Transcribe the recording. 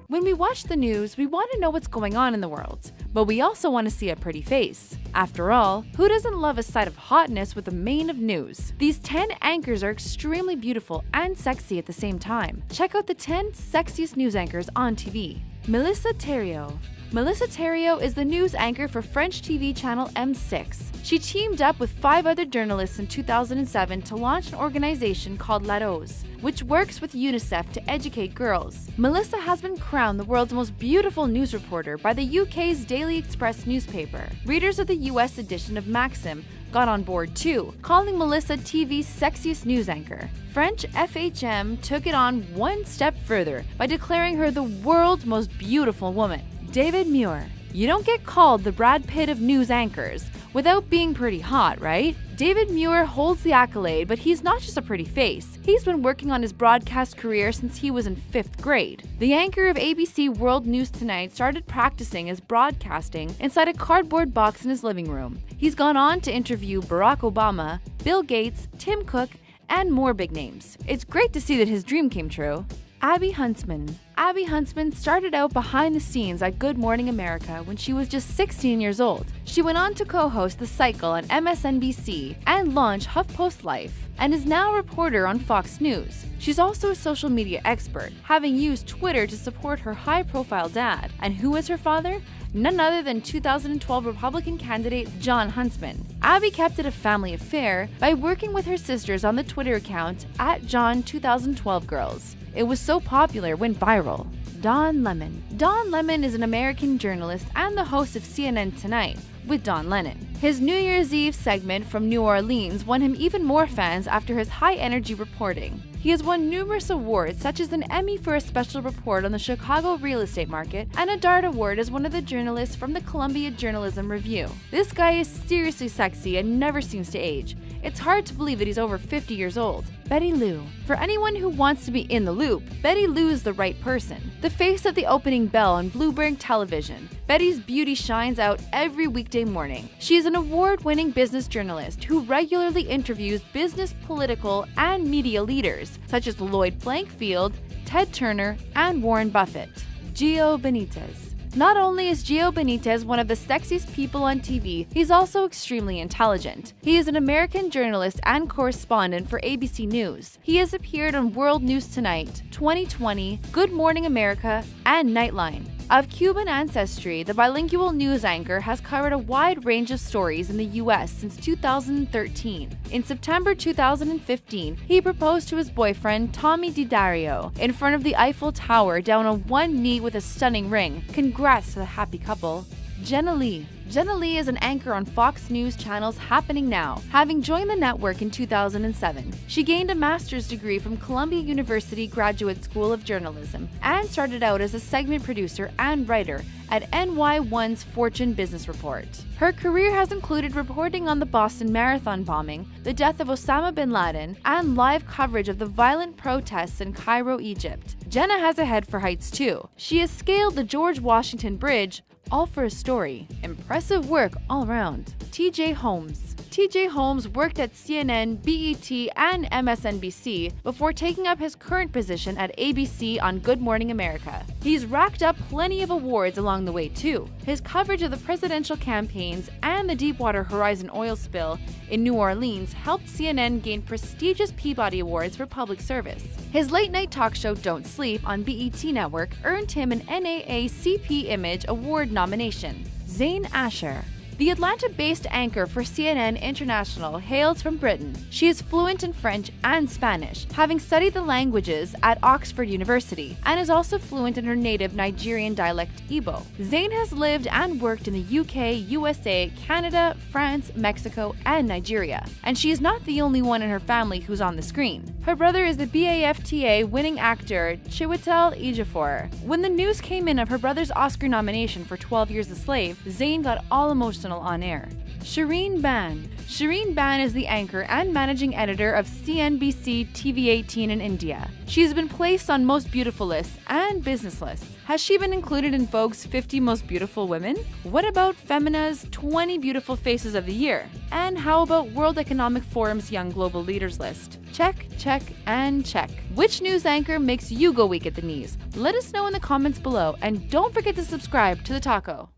When we watch the news, we want to know what's going on in the world, but we also want to see a pretty face. After all, who doesn't love a sight of hotness with a mane of news? These 10 anchors are extremely beautiful and sexy at the same time. Check out the 10 sexiest news anchors on TV. Melissa Thériault. Melissa Thériault is the news anchor for French TV channel M6. She teamed up with 5 other journalists in 2007 to launch an organization called La Rose, which works with UNICEF to educate girls. Melissa has been crowned the world's most beautiful news reporter by the UK's Daily Express newspaper. Readers of the US edition of Maxim got on board too, calling Melissa TV's sexiest news anchor. French FHM took it on one step further by declaring her the world's most beautiful woman. David Muir. You don't get called the Brad Pitt of news anchors without being pretty hot, right? David Muir holds the accolade, but he's not just a pretty face. He's been working on his broadcast career since he was in 5th grade. The anchor of ABC World News Tonight started practicing his broadcasting inside a cardboard box in his living room. He's gone on to interview Barack Obama, Bill Gates, Tim Cook, and more big names. It's great to see that his dream came true. Abby Huntsman. Abby Huntsman started out behind the scenes at Good Morning America when she was just 16 years old. She went on to co-host The Cycle on MSNBC and launch HuffPost Life, and is now a reporter on Fox News. She's also a social media expert, having used Twitter to support her high-profile dad. And who is her father? None other than 2012 Republican candidate Jon Huntsman. Abby kept it a family affair by working with her sisters on the Twitter account @John2012Girls. It was so popular it went viral. Don Lemon. Don Lemon is an American journalist and the host of CNN Tonight with Don Lemon. His New Year's Eve segment from New Orleans won him even more fans after his high-energy reporting. He has won numerous awards, such as an Emmy for a special report on the Chicago real estate market and a Dart Award as one of the journalists from the Columbia Journalism Review. This guy is seriously sexy and never seems to age. It's hard to believe that he's over 50 years old. Betty Lou. For anyone who wants to be in the loop, Betty Lou is the right person. The face of the opening bell on Bloomberg Television, Betty's beauty shines out every weekday morning. She is an award-winning business journalist who regularly interviews business, political, and media leaders, such as Lloyd Blankfield, Ted Turner, and Warren Buffett. Gio Benitez. Not only is Gio Benitez one of the sexiest people on TV, he's also extremely intelligent. He is an American journalist and correspondent for ABC News. He has appeared on World News Tonight, 2020, Good Morning America, and Nightline. Of Cuban ancestry, the bilingual news anchor has covered a wide range of stories in the U.S. since 2013. In September 2015, he proposed to his boyfriend, Tommy DiDario, in front of the Eiffel Tower down on one knee with a stunning ring. Congrats to the happy couple. Jenna Lee. Jenna Lee is an anchor on Fox News channel's Happening Now, having joined the network in 2007. She gained a master's degree from Columbia University Graduate School of Journalism and started out as a segment producer and writer at NY1's Fortune Business Report. Her career has included reporting on the Boston Marathon bombing, the death of Osama bin Laden, and live coverage of the violent protests in Cairo, Egypt. Jenna has a head for heights too. She has scaled the George Washington Bridge, all for a story. Impressive work all around. TJ Holmes. TJ Holmes worked at CNN, BET, and MSNBC before taking up his current position at ABC on Good Morning America. He's racked up plenty of awards along the way too. His coverage of the presidential campaigns and the Deepwater Horizon oil spill in New Orleans helped CNN gain prestigious Peabody Awards for public service. His late-night talk show Don't Sleep on BET Network earned him an NAACP Image Award nomination. Zayn Asher. The Atlanta-based anchor for CNN International hails from Britain. She is fluent in French and Spanish, having studied the languages at Oxford University, and is also fluent in her native Nigerian dialect Igbo. Zayn has lived and worked in the UK, USA, Canada, France, Mexico, and Nigeria. And she is not the only one in her family who's on the screen. Her brother is the BAFTA winning actor Chiwetel Ejiofor. When the news came in of her brother's Oscar nomination for 12 Years a Slave, Zayn got all emotional on air. Shireen Ban. Shireen Ban is the anchor and managing editor of CNBC TV18 in India. She's been placed on Most Beautiful lists and business lists. Has she been included in Vogue's 50 Most Beautiful Women? What about Femina's 20 Beautiful Faces of the Year? And how about World Economic Forum's Young Global Leaders list? Check, check, and check. Which news anchor makes you go weak at the knees? Let us know in the comments below, and don't forget to subscribe to The Taco.